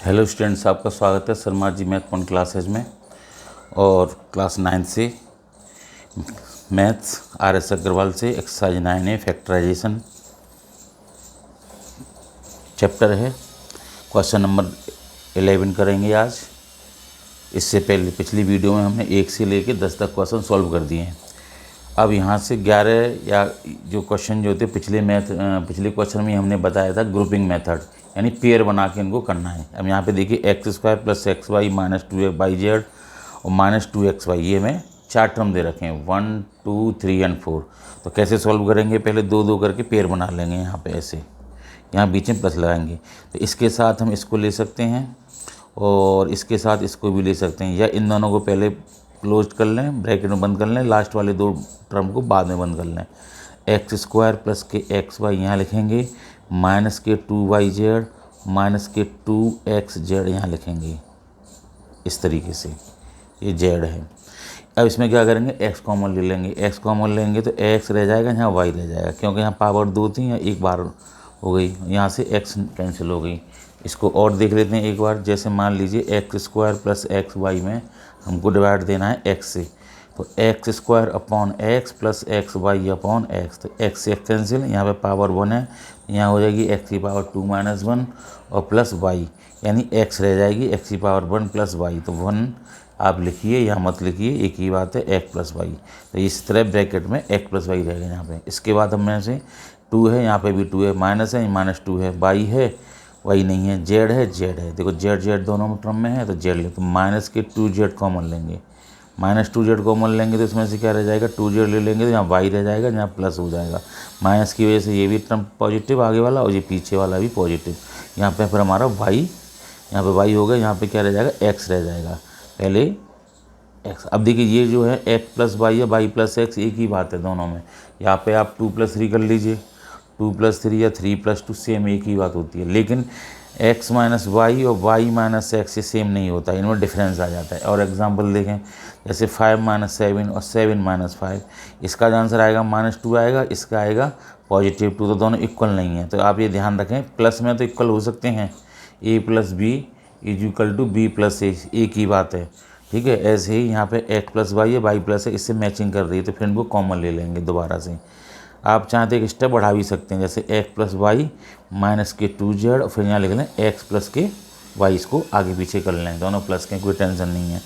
Hello students, आपका स्वागत है Sharma ji math point classes में। और क्लास 9 से मैथ्स RS अग्रवाल से एक्सरसाइज 9 फैक्टराइजेशन चैप्टर है। क्वेश्चन नंबर 11 करेंगे आज। इससे पहले पिछली वीडियो में हमने 1 से लेकर 10 तक क्वेश्चन सॉल्व कर दिए हैं। अब यहाँ से 11 या जो क्वेश्चन जो थे पिछले क्वेश्चन में हमने बताया था ग्रुपिंग मेथड, यानी पेयर बना के इनको करना है। अब यहाँ पे देखिए x² + xy - 2yz और -2xy, ये में 4 टर्म दे रखे हैं 1 2 3 एंड 4। तो कैसे सॉल्व करेंगे? पहले 2 करके पेयर बना लेंगे। यहाँ पे ऐसे, यहाँ बीच में प्लस लगाएंगे। तो इसके साथ हम इसको ले सकते हैं और इसके साथ इसको भी ले सकते हैं, या इन दोनों को पहले क्लोज कर लें, ब्रैकेट में बंद कर लें, लास्ट वाले 2 टर्म को बाद में बंद कर लें। x² + के xy यहाँ लिखेंगे, माइनस के 2yz माइनस के 2xz यहाँ लिखेंगे। इस तरीके से ये z है। अब इसमें क्या करेंगे? x कॉमन ले लेंगे। x कॉमन लेंगे तो x रह जाएगा, यहाँ y रह जाएगा, क्योंकि यहाँ पावर 2 थी, यहाँ एक बार हो गई, यहाँ से x कैंसिल हो गई। इसको और देख लेते हैं एक बार। जैसे मान लीजिए x² + xy में हमको डिवाइड देना है x से, तो x² upon x + xy upon x। तो x से x कैंसिल, यहाँ पे पावर 1 है, यहाँ हो जाएगी x की पावर 2 - 1 और प्लस y, यानी x रह जाएगी x की पावर 1 + y। तो 1 आप लिखिए, यहाँ मत लिखिए, एक ही बात है, x + y। तो इस तरह ब्रैकेट में x + y रहेगा यहाँ पे। इसके बाद हमें से 2 है, यहाँ पे भी 2 है, माइनस है, -2 है, y है, y नहीं है, z है, z है। देखो z दोनों टर्म में है, तो z ले, तो माइनस के 2z कॉमन लेंगे, -2z कॉमन लेंगे तो इसमें से क्या रह जाएगा? 2z ले लेंगे तो यहाँ y रह जाएगा, यहाँ प्लस हो जाएगा। माइनस की वजह से ये भी टर्म पॉजिटिव आगे वाला और ये पीछे वाला भी पॉजिटिव। यहाँ पे फिर हमारा y, यहाँ पे y हो गया, यहाँ पे क्या रह जाएगा? x रह जाएगा, पहले x। अब देखिए ये जो है x + y या y + x एक ही बात है दोनों में। यहाँ पे आप 2 + 3 कर लीजिए, 2 + 3 या 3 + 2 सेम एक ही बात होती है। लेकिन x - y और y - x ये सेम नहीं होता, इनमें डिफरेंस आ जाता है। और एग्जांपल देखें, जैसे 5 - 7 और 7 - 5, इसका जो आंसर आएगा -2 आएगा, इसका आएगा +2। तो दोनों इक्वल नहीं है। तो आप ये ध्यान रखें, प्लस में तो इक्वल हो सकते हैं, a + b = b + a, एक ही बात है, ठीक है। ऐसे ही यहाँ पे x + y है, y + है, इससे मैचिंग कर रही है, तो फिर इनको कॉमन ले लेंगे दोबारा से। आप चाहें तो एक स्टेप बढ़ा भी सकते हैं, जैसे x + y माइनस के 2z और फिर यहाँ लिख लें x + के y, इसको आगे पीछे कर लें, दोनों प्लस के, कोई टेंशन नहीं है।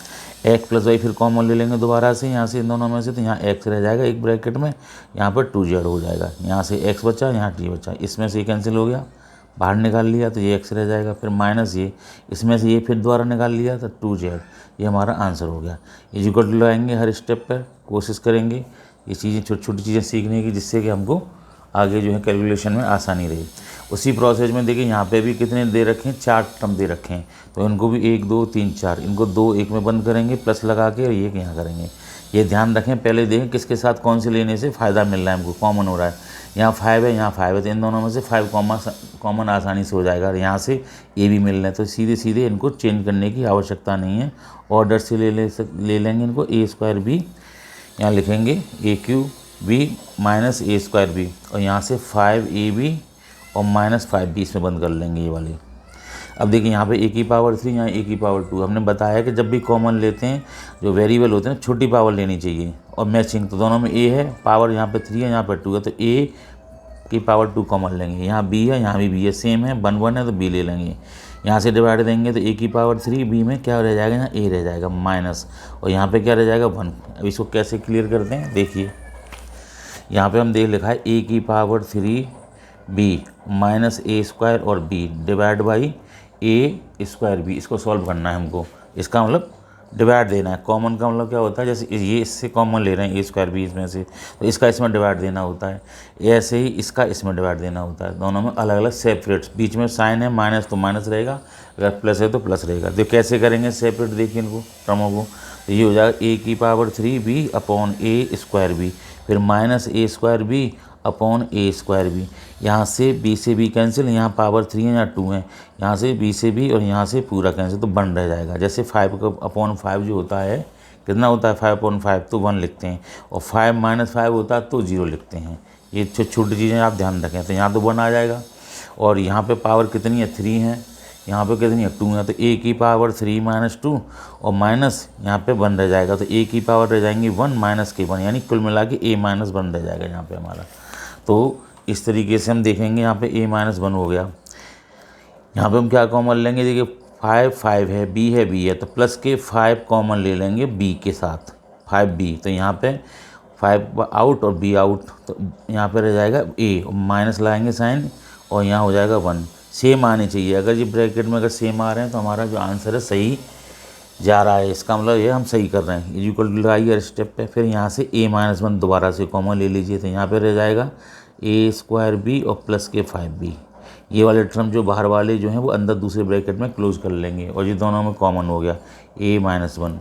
x + y फिर कॉमन ले लेंगे दोबारा से यहाँ से, इन दोनों में से, तो यहाँ x रह जाएगा एक ब्रैकेट में, यहाँ पर 2z हो जाएगा, यहाँ से x बचा, यहाँ t बचा, इसमें से कैंसिल हो गया, बाहर निकाल लिया तो ये x रह जाएगा, फिर माइनस ये, इसमें से ये फिर दोबारा निकाल लिया तो 2z, ये हमारा आंसर हो गया। इक्वल टू लगाएंगे हर स्टेप पर, कोशिश करेंगे ये चीज़ें, छोटी छोटी चीज़ें सीखने की, जिससे कि हमको आगे जो है कैलकुलेशन में आसानी रहे। उसी प्रोसेस में देखिए यहाँ पे भी कितने दे रखे हैं? 4 टर्म दे रखे हैं, तो इनको भी 1 2 3 4, इनको 2 1 में बंद करेंगे प्लस लगा के, और ये यहाँ करेंगे। ये ध्यान रखें, पहले देखें किसके साथ कौन से लेने से फ़ायदा मिल रहा है हमको, कॉमन हो रहा है। यहाँ 5 है, यहाँ 5 है, तो इन दोनों में से 5 कॉमन आसानी से हो जाएगा। और यहाँ से ए भी मिल रहा है, तो सीधे सीधे इनको चेंज करने की आवश्यकता नहीं है, ऑर्डर से ले लेंगे इनको। a² b यहाँ लिखेंगे aq(b - a²b), और यहाँ से 5ab और -5b इसमें बंद कर लेंगे ये वाले। अब देखिए यहाँ पे a की पावर 3, यहाँ a की पावर 2। हमने बताया कि जब भी कॉमन लेते हैं, जो वेरिएबल होते हैं, छोटी पावर लेनी चाहिए और मैचिंग। तो दोनों में a है, पावर यहाँ पे 3 है, यहाँ पे 2 है, तो a की पावर 2 कॉमन लेंगे। यहाँ b है, यहाँ भी b है, सेम है, 1 1 है, तो b ले लेंगे। यहाँ से डिवाइड देंगे तो a की पावर 3, b में क्या रह जाएगा? यहाँ a रह जाएगा माइनस, और यहाँ पे क्या रह जाएगा? 1। अब इसको कैसे क्लियर करते हैं देखिए, यहाँ पे हम देख लिखा है a की पावर 3b माइनस a² और b divide by a² b। इसको सॉल्व करना है हमको, इसका मतलब डिवाइड देना है। कॉमन का मतलब क्या होता है? जैसे ये इससे कॉमन ले रहे हैं a² b इसमें से, तो इसका इसमें डिवाइड देना होता है, ऐसे ही इसका इसमें डिवाइड देना होता है। दोनों में अलग अलग सेपरेट, बीच में साइन है माइनस तो माइनस रहेगा, अगर प्लस है तो प्लस रहेगा। तो कैसे करेंगे सेपरेट, देखिए इनको टर्मों को। तो ये हो जाएगा a की power 3b upon a² b, फिर minus a² b upon a² b। यहाँ से b से b कैंसिल, यहाँ पावर 3 है, यहाँ 2 है, यहाँ से b से b और यहाँ से पूरा कैंसिल, तो 1 रह जाएगा। जैसे 5 का अपॉन 5 जो होता है, कितना होता है? 5/5, तो 1 लिखते हैं, और 5 - 5 होता है तो 0 लिखते हैं। ये छोटी छोटी चीज़ें आप ध्यान रखें। तो यहाँ तो 1 आ जाएगा, और यहाँ पे पावर कितनी है? 3 है, यहाँ पे कितनी है 2 है, तो a की पावर 3 माइनस 2 और माइनस यहाँ पे 1 रह जाएगा, तो a की पावर रह जाएंगी 1 माइनस के 1, यानी कुल मिला के a माइनस 1 रह जाएगा यहाँ पे हमारा। तो इस तरीके से हम देखेंगे यहाँ पे a माइनस 1 हो गया। यहाँ पे हम क्या कॉमन लेंगे, देखिए 5 5 है, b है b है, तो प्लस के 5 कॉमन ले लेंगे b के साथ 5b, तो यहाँ पे 5 आउट और b आउट, तो यहाँ पे रह जाएगा a और माइनस लगाएंगे साइन और यहाँ हो जाएगा 1। सेम आने चाहिए, अगर ये ब्रैकेट में अगर सेम आ रहे हैं तो हमारा जो आंसर है सही जा रहा है, इसका मतलब ये हम सही कर रहे हैं। इक्वल टू लगाइए स्टेप पे, फिर यहाँ से a माइनस 1 दोबारा से कॉमन ले लीजिए, तो यहाँ पे रह जाएगा a स्क्वायर b और प्लस के 5b। ये वाले टर्म जो बाहर वाले जो हैं वो अंदर दूसरे ब्रैकेट में क्लोज कर लेंगे और ये दोनों में कॉमन हो गया a माइनस 1।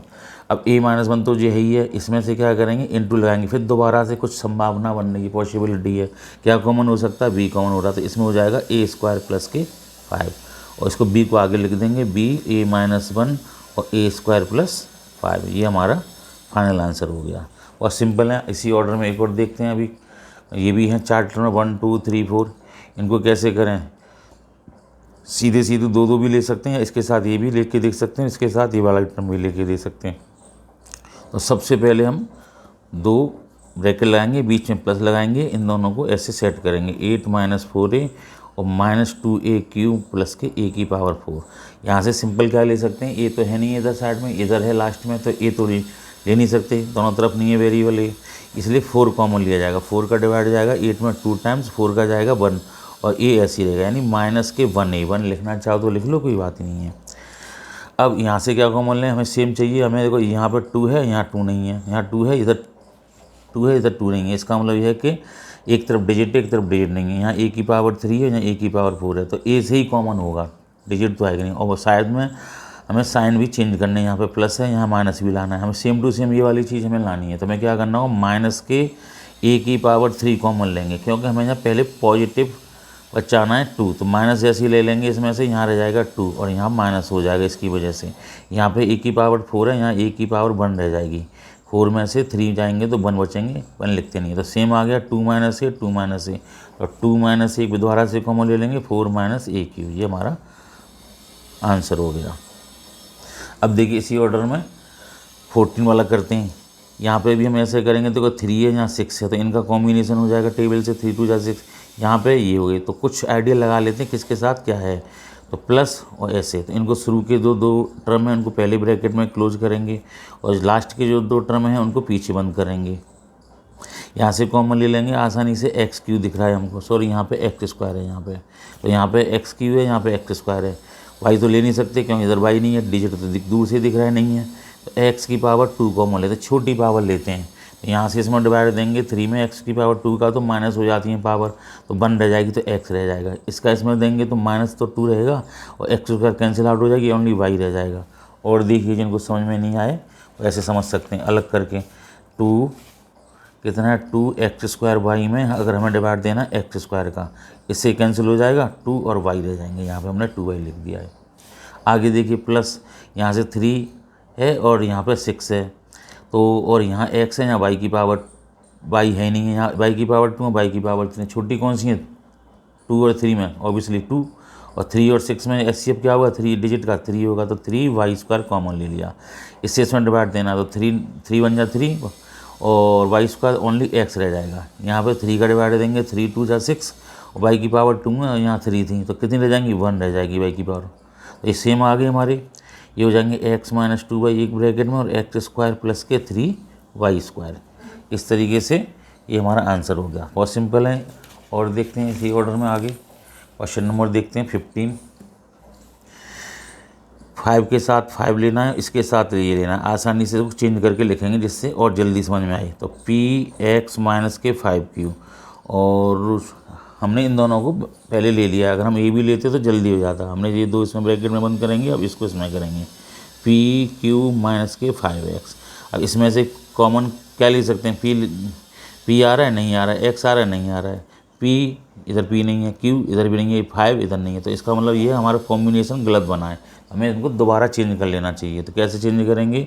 अब a माइनस 1 तो ये है ही है, इसमें से क्या करेंगे इंटू लगाएंगे, फिर दोबारा से कुछ संभावना बनने की पॉसिबिलिटी है, क्या कॉमन हो सकता है b कॉमन हो रहा, तो इसमें हो जाएगा a स्क्वायर प्लस के 5 और इसको b को आगे लिख देंगे b a माइनस 1 और a स्क्वायर प्लस 5। ये हमारा फाइनल आंसर हो गया। और सिंपल है, इसी ऑर्डर में एक और देखते हैं। अभी ये भी हैं 4 टर्म 1 2 3 4, इनको कैसे करें, सीधे सीधे दो दो भी ले सकते हैं, इसके साथ ये भी लेके देख सकते हैं, इसके साथ ये वाला टर्म भी लेके दे सकते हैं। तो सबसे पहले हम 2 ब्रैकेट लगाएंगे, बीच में प्लस लगाएंगे, इन दोनों को ऐसे सेट करेंगे 8 माइनस 4a और माइनस 2a क्यूब प्लस के a की पावर 4। यहाँ से सिंपल क्या ले सकते हैं, a तो है नहीं इधर साइड में, इधर है लास्ट में, तो a तो ले नहीं सकते, दोनों तरफ नहीं है वेरिएबल a, इसलिए 4 कॉमन लिया जाएगा। 4 का डिवाइड जाएगा 8 में 2 टाइम्स, 4 का जाएगा 1 और a ऐसी रहेगा, यानी माइनस के 1a। 1 लिखना चाहो तो लिख लो, कोई बात ही नहीं है। अब यहाँ से क्या कॉमन लें, हमें सेम चाहिए, हमें देखो यहाँ पर 2 है, यहाँ 2 नहीं है, यहाँ 2 है, इधर 2 है, इधर 2 नहीं है। इसका मतलब यह है कि एक तरफ डिजिट है, एक तरफ डिजिट नहीं है। यहाँ a की पावर 3 है, यहाँ a की पावर 4 है, तो a से ही कॉमन होगा, डिजिट तो आएगा नहीं। और शायद में हमें साइन भी चेंज करने, यहाँ पे प्लस है, यहाँ माइनस भी लाना है, हमें सेम टू सेम ये वाली चीज़ हमें लानी है। तो हमें क्या करना होगा, माइनस के a की पावर 3 कॉमन लेंगे, क्योंकि हमें यहाँ पहले पॉजिटिव बचाना है 2, तो माइनस जैसे ही ले लेंगे इसमें से, यहाँ रह जाएगा 2 और यहाँ माइनस हो जाएगा इसकी वजह से। यहाँ पे a की पावर 4 है, यहाँ a की पावर 1 रह जाएगी, 4 में से 3 जाएंगे तो 1 बचेंगे, 1 लिखते नहीं, तो सेम आ गया 2 माइनस a 2 माइनस a, और 2 माइनस a दोबारा से कॉमन ले लेंगे 4 माइनस a क्यू, ये हमारा आंसर हो गया। अब देखिए इसी ऑर्डर में 14 वाला करते हैं। यहाँ पे भी हम ऐसे करेंगे, तो 3 है, यहाँ 6 है, तो इनका कॉम्बिनेशन हो जाएगा टेबल से, 3 2 जा 6, यहाँ पे ये हो गई। तो कुछ आइडिया लगा लेते हैं किसके साथ क्या है, तो प्लस और ऐसे, तो इनको शुरू के दो टर्म हैं उनको पहले ब्रैकेट में क्लोज करेंगे और लास्ट के जो 2 टर्म हैं उनको पीछे बंद करेंगे। यहाँ से कॉमन ले लेंगे आसानी से, एक्स क्यू दिख रहा है हमको, सॉरी यहाँ पे एक्स स्क्वायर है यहाँ पे, तो यहाँ पे एक्स क्यू है, यहाँ पे एक्स स्क्वायर है। वाई तो ले नहीं सकते क्योंकि इधर वाई नहीं है, डिजिट तो दूर से दिख रहा है नहीं है, तो एक्स की पावर 2 कॉमन लेते हैं, छोटी पावर लेते हैं, तो यहाँ से इसमें डिवाइड देंगे 3 में, एक्स की पावर 2 का तो माइनस हो जाती है पावर, तो 1 रह जाएगी, तो एक्स रह जाएगा। इसका इसमें देंगे तो माइनस तो 2 रहेगा और एक्स स्क्वायर कैंसिल आउट हो जाएगी, ओनली वाई रह जाएगा। और देखिए जिनको समझ में नहीं आए वैसे समझ सकते हैं अलग करके, 2 कितना है 2 एक्स स्क्वायर वाई में अगर हमें डिवाइड देना एक्स स्क्वायर का, इससे कैंसिल हो जाएगा, 2 और वाई रह जाएंगे, यहाँ पे हमने 2y लिख दिया है। आगे देखिए प्लस, यहाँ से 3 है और यहाँ पे 6 है, तो और यहाँ x है, यहाँ y की पावर y है नहीं है, यहाँ y की पावर 2 y की पावर 3, छोटी कौन सी है 2 और 3 में, ऑब्वियसली 2, और 3 और 6 में एचसीएफ क्या होगा 3 डिजिट का 3 होगा, तो 3y स्क्वायर कॉमन ले लिया, इससे इसमें डिवाइड देना, तो 3 बन जा 3 और y स्क्वायर ओनली x रह जाएगा। यहाँ पे 3 का डिवाइड देंगे, 3 2 जा 6 और y की पावर 2 है, यहाँ 3 थी, तो कितनी रह जाएंगी 1 रह जाएगी y की पावर। तो ये सेम आ गए हमारे, ये हो जाएंगे x माइनस 2y एक ब्रैकेट में और एक्स स्क्वायर प्लस के 3y स्क्वायर। इस तरीके से ये हमारा आंसर हो गया, बहुत सिंपल है। और देखते हैं इसी ऑर्डर में आगे क्वेश्चन नंबर देखते हैं 15। 5 के साथ 5 लेना है, इसके साथ ये लेना है, आसानी से चेंज करके लिखेंगे जिससे और जल्दी समझ में आए। तो px माइनस के 5q, और हमने इन दोनों को पहले ले लिया, अगर हम ए भी लेते तो जल्दी हो जाता, हमने ये 2 इसमें ब्रैकेट में बंद करेंगे, अब इसको इसमें करेंगे pq माइनस के 5x। अब इसमें से कॉमन क्या ले सकते हैं, p आ रहा है नहीं आ रहा है, x आ रहा है नहीं आ रहा है, p इधर p नहीं है, q इधर भी नहीं है, 5 इधर नहीं है, तो इसका मतलब ये हमारा कॉम्बिनेशन गलत बना है, हमें इनको दोबारा चेंज कर लेना चाहिए। तो कैसे चेंज करेंगे,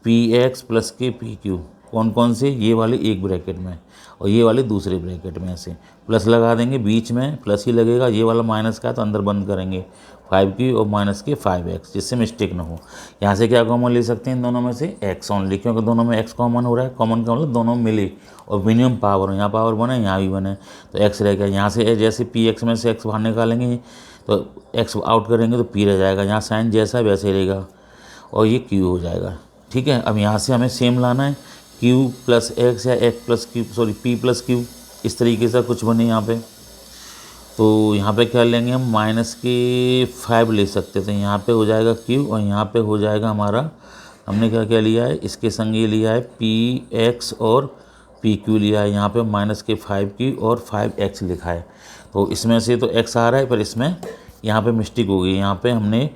px प्लस के pq, कौन कौन से, ये वाले एक ब्रैकेट में और ये वाले दूसरे ब्रैकेट में, ऐसे प्लस लगा देंगे, बीच में प्लस ही लगेगा, ये वाला माइनस का है तो अंदर बंद करेंगे, 5q और माइनस के 5x, जिससे मिस्टेक ना हो। यहाँ से क्या कॉमन ले सकते हैं इन दोनों में से, x ओनली, क्योंकि दोनों में x कॉमन हो रहा है। कॉमन का मतलब दोनों मिले और मिनिमम पावर, यहाँ पावर बने यहाँ भी बने, तो x रहेगा। यहाँ से जैसे px में से x बाहर निकालेंगे तो x आउट करेंगे तो p रह जाएगा, यहाँ साइन जैसा है वैसे रहेगा और ये q हो जाएगा। ठीक है, अब यहाँ से हमें सेम लाना है, q प्लस x या x plus q, sorry p plus q, इस तरीके से कुछ बने यहाँ पे। तो यहाँ पे क्या लेंगे हम, माइनस के 5 ले सकते थे, यहाँ पे हो जाएगा q और यहाँ पे हो जाएगा हमारा, हमने क्या क्या लिया है, इसके संग ये लिया है px और pq लिया है। यहाँ पे माइनस के 5q और 5x लिखा है। तो इसमें से तो x आ रहा है, पर इसमें यहाँ पे मिस्टेक हो गई, यहाँ पे हमने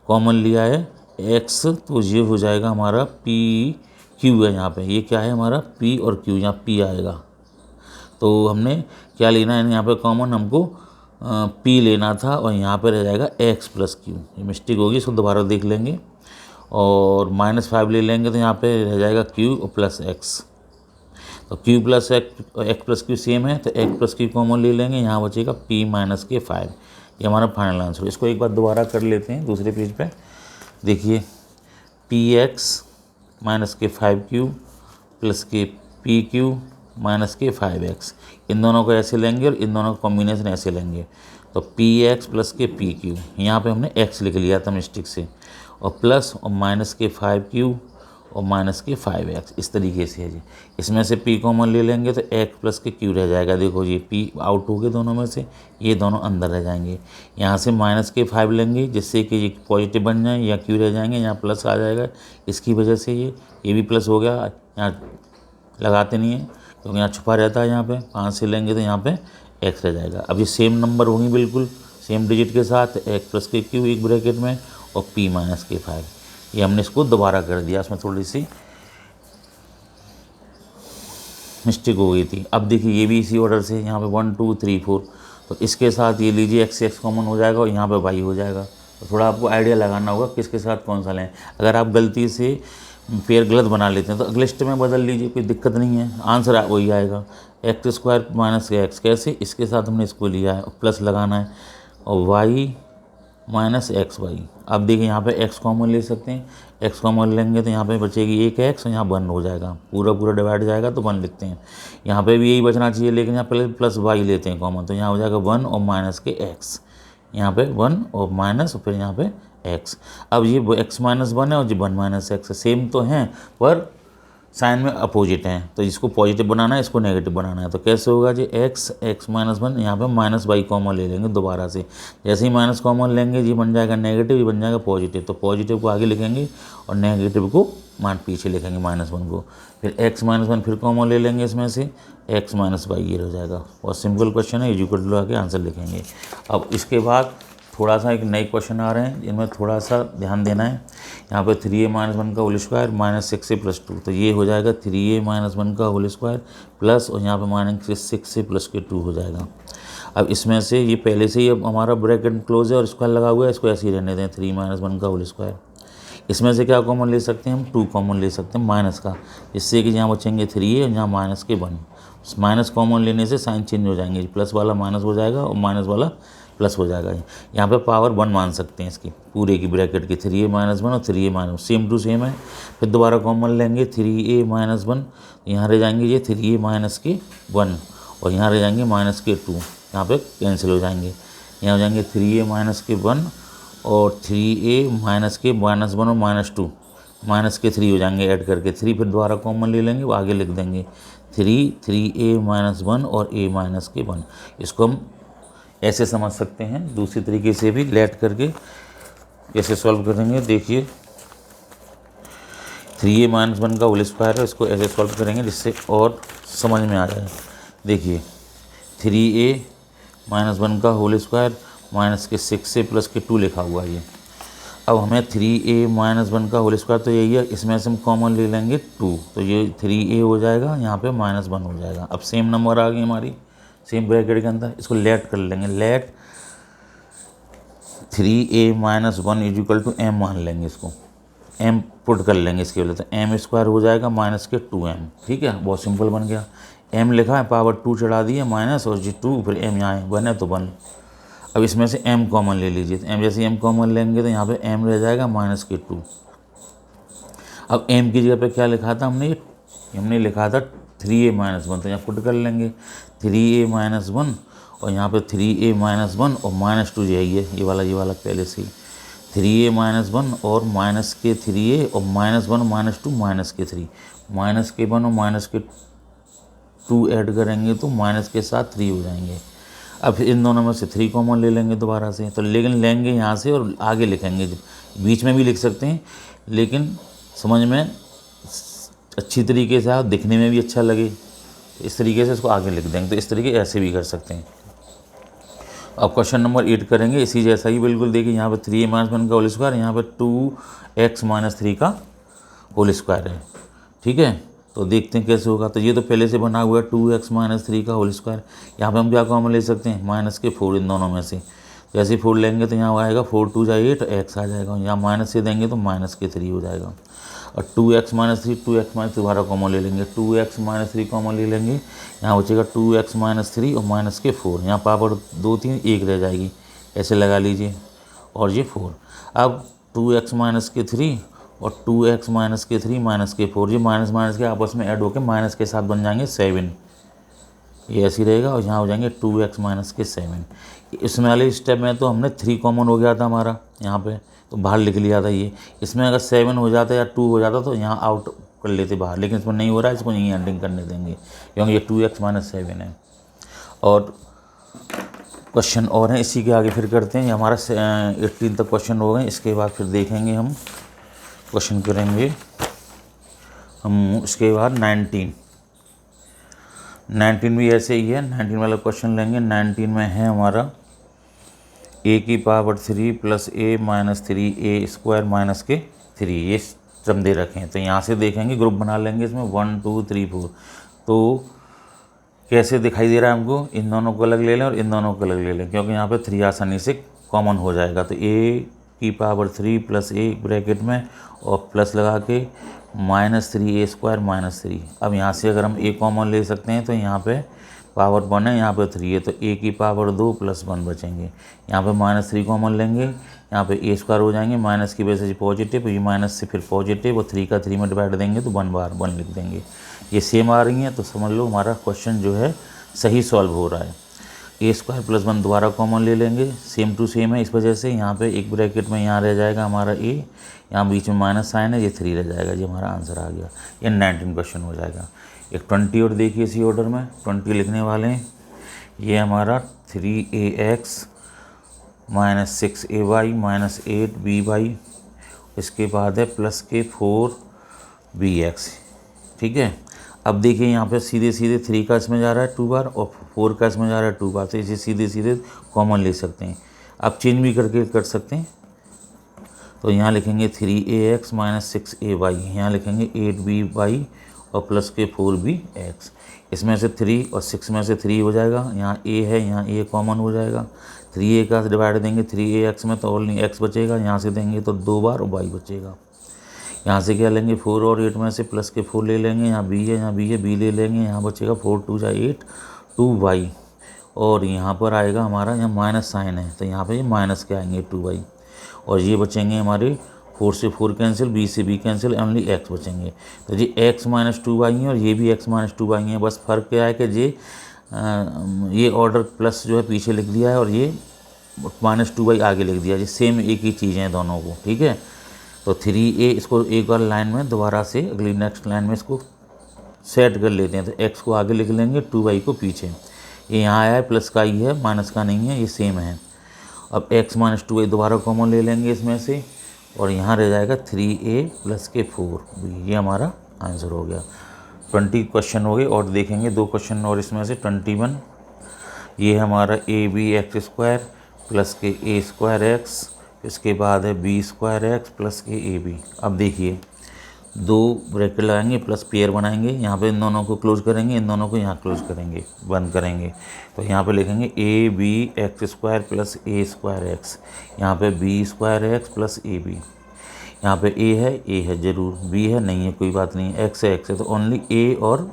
कॉमन लिया है x, तो ये हो जाएगा हमारा pq है। यहाँ पे ये क्या है हमारा p और q, यहाँ p आएगा। तो हमने क्या लेना है, यहाँ पे कॉमन हमको p लेना था और यहाँ पे रह जाएगा x प्लस q। ये मिस्टेक होगी, इसको दोबारा देख लेंगे। और -5 ले लेंगे तो यहाँ पे रह जाएगा q और प्लस x। तो q plus x plus q same है, तो x प्लस q कॉमन ले लेंगे, यहाँ बचेगा p माइनस के 5। ये हमारा फाइनल आंसर। इसको एक बार दोबारा कर लेते हैं दूसरे पेज पे। देखिए px माइनस के 5q प्लस के pq माइनस के 5x, इन दोनों को ऐसे लेंगे और इन दोनों का कॉम्बिनेशन ऐसे लेंगे। तो px प्लस के pq, यहाँ पे हमने x लिख लिया था मिस्टेक से, और प्लस और माइनस के 5q और माइनस के 5x, इस तरीके से है जी। इसमें से p कॉमन ले लेंगे तो x प्लस के q रह जाएगा। देखो ये p आउट हो गए दोनों में से, ये दोनों अंदर रह जाएंगे। यहाँ से माइनस के 5 लेंगे जिससे कि ये पॉजिटिव बन जाए, या q रह जाएंगे, यहाँ प्लस आ जाएगा, इसकी वजह से ये भी प्लस हो गया। यहाँ लगाते नहीं है क्योंकि यहाँ छुपा रहता है, यहाँ पे 5 से लेंगे तो यहाँ पे x रह जाएगा। अब ये सेम नंबर होंगी बिल्कुल सेम डिजिट के साथ, x प्लस के q एक ब्रैकेट में और p माइनस के 5। ये हमने इसको दोबारा कर दिया, इसमें थोड़ी सी मिस्टेक हो गई थी। अब देखिए ये भी इसी ऑर्डर से, यहाँ पे 1 2 3 4, तो इसके साथ ये लीजिए x से x कॉमन हो जाएगा और यहाँ पे y हो जाएगा। तो थोड़ा आपको आइडिया लगाना होगा किसके साथ कौन सा लें। अगर आप गलती से पेयर गलत बना लेते हैं तो अगले स्टेप में बदल लीजिए, कोई दिक्कत नहीं है, आंसर वही आएगा। एक्स स्क्वायर माइनस एक्स, कैसे, इसके साथ हमने इसको लिया है और प्लस लगाना है, और वाई माइनस एक्स वाई। अब देखिए यहाँ पे x कॉमन ले सकते हैं, x कॉमन लेंगे तो यहाँ पे बचेगी एक x और यहाँ 1 हो जाएगा, पूरा पूरा डिवाइड जाएगा तो 1 लिखते हैं। यहाँ पे भी यही बचना चाहिए, लेकिन यहाँ पहले प्लस वाई लेते हैं कॉमन, तो यहाँ हो जाएगा 1 और माइनस के x, यहाँ पे 1 और माइनस और फिर यहाँ पे x। अब ये x माइनस 1 है और ये 1 माइनस एक्स है, सेम तो हैं पर साइन में अपोजिट हैं, तो इसको पॉजिटिव बनाना है, इसको नेगेटिव बनाना है। तो कैसे होगा जी, x माइनस 1, यहाँ पे माइनस वाई कॉमन ले लेंगे दोबारा से। जैसे ही माइनस कॉमन लेंगे ये बन जाएगा नेगेटिव, ये बन जाएगा पॉजिटिव। तो पॉजिटिव को आगे लिखेंगे और नेगेटिव को पीछे लिखेंगे -1 को। फिर x माइनस 1 फिर कॉमन ले लेंगे इसमें से, x माइनस वाई ये हो जाएगा। बहुत सिंपल क्वेश्चन है, इक्वल टू आके आंसर लिखेंगे। अब इसके बाद थोड़ा सा एक नए क्वेश्चन आ रहे हैं जिनमें थोड़ा सा ध्यान देना है। यहाँ पे 3a माइनस 1 का whole square minus 6a plus 2, तो ये हो जाएगा 3a माइनस 1 का होल स्क्वायर प्लस, और यहाँ पे माइनस 6a प्लस के 2 हो जाएगा। अब इसमें से ये पहले से ही अब हमारा ब्रैकेट क्लोज है और स्क्वायर लगा हुआ है, इसको ऐसे ही रहने दें 3 माइनस 1 का होल स्क्वायर। इसमें से क्या कॉमन ले सकते हैं हम, 2 कॉमन ले सकते हैं माइनस का, जिससे कि यहाँ बचेंगे 3a और यहाँ माइनस के 1। माइनस कॉमन लेने से साइन चेंज हो जाएंगे, प्लस वाला माइनस हो जाएगा और माइनस वाला प्लस हो जाएगा। यहाँ पे पावर 1 मान सकते हैं इसकी पूरे की ब्रैकेट की, 3a माइनस 1 और 3a minus, same to same है। फिर दोबारा कॉमन लेंगे 3a माइनस 1, यहाँ रह जाएंगे ये 3a माइनस के 1 और यहाँ रह जाएंगे माइनस के 2, यहाँ पे कैंसिल हो जाएंगे। यहाँ हो जाएंगे 3a माइनस के 1 और 3a माइनस के -1 और -2, माइनस के 3 हो जाएंगे ऐड करके 3, फिर दोबारा कॉमन ले लेंगे, वो आगे लिख देंगे 3a माइनस 1 और a माइनस के 1। इसको हम ऐसे समझ सकते हैं, दूसरी तरीके से भी लेट करके ऐसे सॉल्व करेंगे। देखिए 3a माइनस 1 का होल स्क्वायर है, इसको ऐसे सॉल्व करेंगे जिससे और समझ में आ जाए। देखिए 3a माइनस 1 का होल स्क्वायर माइनस के 6a प्लस के 2 लिखा हुआ है ये। अब हमें 3a माइनस 1 का होल स्क्वायर तो यही है, इसमें से हम कॉमन ले लेंगे 2, तो ये 3a हो जाएगा, यहाँ पे -1 हो जाएगा। अब सेम नंबर आ गई हमारी सेम ब्रैकेट के अंदर, इसको लेट कर लेंगे, let 3a minus 1 is equal to m मान लेंगे, इसको m पुट कर लेंगे इसके लिए, तो m स्क्वायर हो जाएगा माइनस के 2m। ठीक है, बहुत सिंपल बन गया। m लिखा है, पावर 2 चढ़ा दिए माइनस और जी 2, फिर m यहाँ है 1 है तो 1। अब इसमें से m कॉमन ले लीजिए, तो m जैसे m कॉमन लेंगे तो यहाँ पे m रह जाएगा -2। अब m की जगह पे क्या लिखा था हमने लिखा था 3a-1, तो यहाँ पुट कर लेंगे 3a-1 और यहाँ पे 3a-1 और -2 जाइए, ये वाला पहले से ही 3a-1 और -3a और -1 -2 -3 -1 और -2 ऐड करेंगे तो माइनस के साथ 3 हो जाएंगे। अब फिर इन दोनों में से 3 कॉमन ले लेंगे दोबारा से, तो लेकिन लेंगे यहाँ से और आगे लिखेंगे, बीच में भी लिख सकते हैं, लेकिन समझ में अच्छी तरीके से आप दिखने में भी अच्छा लगे इस तरीके से इसको आगे लिख देंगे। तो इस तरीके ऐसे भी कर सकते हैं। अब क्वेश्चन नंबर 8 करेंगे इसी जैसा ही बिल्कुल। देखिए यहाँ पे 3a-1 का होल स्क्वायर, यहाँ पे 2x - 3 का होल स्क्वायर है। ठीक है, तो देखते हैं कैसे होगा। तो ये तो पहले से बना हुआ है 2x - 3 का होल स्क्वायर। यहाँ पे हम क्या कॉमन ले सकते हैं, -4 इन दोनों में से। जैसे 4 लेंगे तो यहाँ आएगा 4 2 जाइए तो x आ जाएगा, यहाँ माइनस से देंगे तो -3 हो जाएगा। और 2x - 3 दोबारा कॉमन ले लेंगे, 2x - 3 कॉमन ले लेंगे, यहाँ बचेगा 2x - 3 और -4, यहाँ पावर 2 3 1 रह जाएगी, ऐसे लगा लीजिए, और ये 4। अब 2x - 3 और 2x - 3 -4, ये माइनस के आपस में ऐड होकर माइनस के साथ बन जाएंगे 7, ये ऐसे ही रहेगा। और यहाँ हो जाएंगे 2x - 7। इसमें वाले स्टेप में तो हमने 3 कॉमन हो गया था हमारा यहाँ पे, तो बाहर लिख लिया था ये। इसमें अगर 7 हो जाता या 2 हो जाता तो यहाँ आउट कर लेते बाहर, लेकिन इसमें नहीं हो रहा है, इसको यहीं एंडिंग करने देंगे क्योंकि ये 2x - 7 है। और क्वेश्चन और हैं इसी के आगे फिर करते हैं। ये हमारा 18 तक क्वेश्चन हो गए, इसके बाद फिर देखेंगे हम क्वेश्चन करेंगे हम उसके बाद 19 भी ऐसे ही है। 19 वाला क्वेश्चन लेंगे। 19 में है हमारा a³ + a - 3a² - 3, ये टर्म दे रखे हैं। तो यहाँ से देखेंगे, ग्रुप बना लेंगे इसमें 1 2 3 4। तो कैसे दिखाई दे रहा है हमको, इन दोनों को अलग ले लें और इन दोनों को अलग ले लें, क्योंकि यहाँ पे 3 आसानी से कॉमन हो जाएगा। तो a³ + a ब्रैकेट में और प्लस लगा के -3a² - 3। अब यहाँ से अगर हम a कॉमन ले सकते हैं तो यहाँ पे पावर 1 है, यहाँ पे 3 है, तो a² + 1 बचेंगे। यहाँ पे -3 कॉमन लेंगे, यहाँ पे a² हो जाएंगे, माइनस की वजह से पॉजिटिव, ये माइनस से फिर पॉजिटिव, और 3 का 3 में डिवाइड देंगे तो 1 बार 1 लिख देंगे। ये सेम आ रही हैं, तो समझ लो हमारा क्वेश्चन जो है सही सॉल्व हो रहा है। a² + 1 दोबारा कॉमन ले लेंगे, सेम टू सेम है, इस वजह से यहाँ पे एक ब्रैकेट में यहाँ रह जाएगा हमारा a, यहाँ बीच में माइनस साइन है, ये 3 रह जाएगा, ये हमारा आंसर आ गया। ये 19 क्वेश्चन हो जाएगा। एक 20 और देखिए इसी ऑर्डर में 20 लिखने वाले हैं। ये हमारा 3ax - 6ay - 8by, इसके बाद है प्लस के 4bx। ठीक है, अब देखिए यहाँ पे सीधे 3 का इसमें जा रहा है 2 बार और 4 का इसमें जा रहा है 2 बार, तो इसे सीधे कॉमन ले सकते हैं। अब चेंज भी करके कर सकते हैं, तो यहाँ लिखेंगे 3ax - 6ay, यहाँ लिखेंगे 8by और प्लस के 4bx। इसमें से 3 और 6 में से 3 हो जाएगा, यहाँ a है, यहाँ a कॉमन हो जाएगा। 3a का डिवाइड देंगे 3ax में तो ओनली x बचेगा, यहाँ से देंगे तो 2 बार और y बचेगा। यहाँ से क्या लेंगे 4 और 8 में से प्लस के 4 ले लेंगे, यहाँ b है, यहाँ b है, b ले लेंगे, यहाँ बचेगा 4 2 8 2y, और यहाँ पर आएगा हमारा, यहाँ माइनस साइन है तो यहाँ पे ये माइनस के आएंगे 2y, और ये बचेंगे हमारे 4 से 4 कैंसिल, b से b कैंसिल, ओनली x बचेंगे। तो जी x - 2y है और ये भी x - 2y है, बस फ़र्क क्या है कि ये ऑर्डर प्लस जो है पीछे लिख दिया है और ये -2y आगे लिख दिया, ये सेम एक ही चीज़ें हैं दोनों को। ठीक है, तो 3a इसको एक बार लाइन में दोबारा से अगली नेक्स्ट लाइन में इसको सेट कर लेते हैं। तो x को आगे लिख लेंगे, 2y को पीछे। ये यहाँ आया है, प्लस का ही है, माइनस का नहीं है, ये सेम है। अब x - 2y दोबारा कॉमन ले लेंगे इसमें से, और यहाँ रह जाएगा 3a प्लस के 4b, ये हमारा आंसर हो गया। 20 क्वेश्चन हो गए और देखेंगे 2 क्वेश्चन और इसमें से 21। ये हमारा abx² प्लस के a²x, इसके बाद है b²x प्लस के ab। अब देखिए 2 ब्रैकेट लगाएंगे प्लस पेयर बनाएंगे, यहाँ पे इन दोनों को क्लोज करेंगे, इन दोनों को यहाँ क्लोज करेंगे, बंद करेंगे। तो यहाँ पे लिखेंगे abx² प्लस a²x, यहाँ पे b²x प्लस ab। यहाँ पे a है ज़रूर, b है नहीं है, कोई बात नहीं, x है तो ओनली a और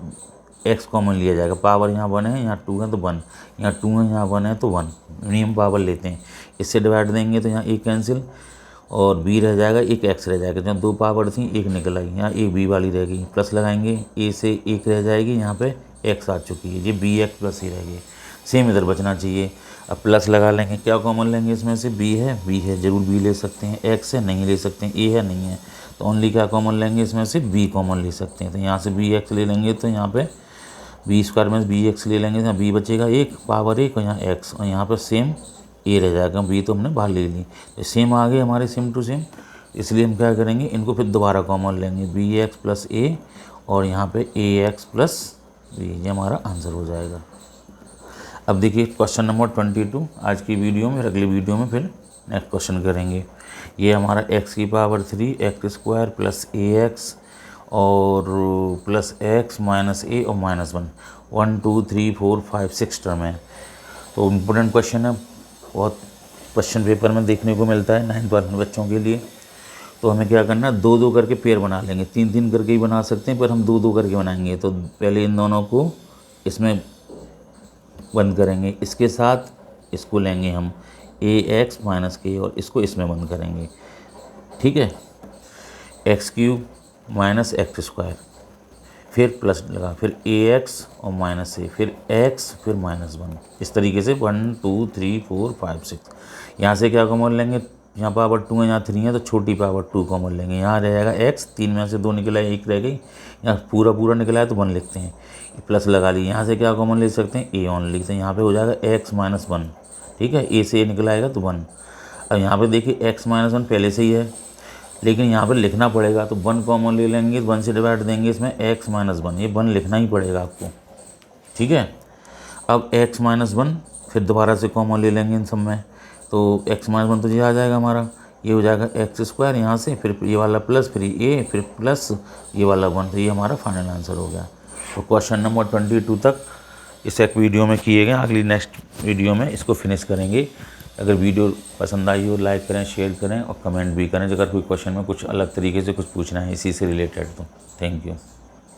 एक्स कॉमन लिया जाएगा। पावर यहाँ 1 है, यहाँ 2 है तो 1, यहाँ 2 है, यहाँ 1 है तो 1, मिनिमम पावर लेते हैं। इससे डिवाइड देंगे तो यहाँ एक कैंसिल और बी रह जाएगा, एक एक्स रह जाएगा। जहाँ 2 पावर थी एक निकल आई, यहाँ एक बी वाली रह गई। प्लस लगाएंगे, ए से एक रह जाएगी, यहाँ पे एक्स आ चुकी है, ये बी एक्स प्लस ही रह गई। सेम इधर बचना चाहिए। अब प्लस लगा लेंगे, क्या कॉमन लेंगे इसमें से, बी है जरूर बी ले सकते हैं, एक्स है नहीं ले सकते हैं, ए है नहीं है, तो ओनली क्या कॉमन लेंगे इसमें से, बी कॉमन ले सकते हैं। तो यहाँ से बी एक्स ले लेंगे तो यहाँ पे बी स्क्वायर में बी एक्स ले लेंगे, यहाँ बी बचेगा एक, पावर एक, और यहाँ एक्स, और यहाँ पर सेम ए रह जाएगा। बी तो हमने बाहर ले ली, तो सेम आ गए हमारे सेम टू सेम। इसलिए हम क्या करेंगे, इनको फिर दोबारा कॉमन लेंगे, बी एक्स प्लस ए और यहाँ पे ए एक्स प्लस बी, ये हमारा आंसर हो जाएगा। अब देखिए क्वेश्चन नंबर 22 आज की वीडियो में, अगली वीडियो में फिर नेक्स्ट क्वेश्चन करेंगे। ये हमारा x की पावर 3 एक्स स्क्वायर प्लस ए एक्स और प्लस एक्स माइनस ए और माइनस 1, 1 2 3 4 5 6 टर्म है। तो इम्पोर्टेंट क्वेश्चन है, बहुत क्वेश्चन पेपर में देखने को मिलता है 9th वाले बच्चों के लिए। तो हमें क्या करना है, 2-2 करके पेयर बना लेंगे, 3-3 करके ही बना सकते हैं पर हम 2-2 करके बनाएंगे। तो पहले इन दोनों को इसमें बंद करेंगे, इसके साथ इसको लेंगे हम ए एक्स माइनस के और इसको इसमें बंद करेंगे, ठीक है। X cube minus x square, फिर प्लस लगा, फिर ए एक्स और माइनस ए, फिर एक्स, फिर माइनस 1, इस तरीके से 1 2 3 4 5 6। यहाँ से क्या कॉमन लेंगे, यहाँ पावर 2 है, यहाँ 3 है तो छोटी पावर 2 कॉमन लेंगे। यहाँ रह जाएगा एक्स, 3 में से 2 निकला है, 1 रह गई, यहाँ पूरा निकला है तो 1 लिखते हैं, प्लस लगा ली। यहाँ से क्या कॉमन ले सकते हैं, ए ऑन लिखते हैं, यहाँ पे हो जाएगा एक्स माइनस 1, ठीक है, ए से ए निकला आएगा तो 1। अब यहाँ पे देखिए एक्स माइनस 1 पहले से ही है, लेकिन यहाँ पे लिखना पड़ेगा तो 1 कॉमन ले लेंगे, 1 से डिवाइड देंगे इसमें एक्स माइनस 1, ये 1 लिखना ही पड़ेगा आपको, ठीक है। अब एक्स माइनस 1 फिर दोबारा से कॉमन ले लेंगे इन सब में, तो एक्स माइनस 1 तो ये आ जाएगा हमारा, ये हो जाएगा एक्स स्क्वायर, यहाँ से फिर ये वाला प्लस, फिर ए, फिर प्लस ये वाला 1, तो ये हमारा फाइनल आंसर हो गया। तो क्वेश्चन नंबर 22 तक इस एक वीडियो में किए गए, अगली नेक्स्ट वीडियो में इसको फिनिश करेंगे। अगर वीडियो पसंद आई हो लाइक करें, शेयर करें और कमेंट भी करें। अगर कोई क्वेश्चन में कुछ अलग तरीके से कुछ पूछना है इसी से रिलेटेड तो थैंक यू।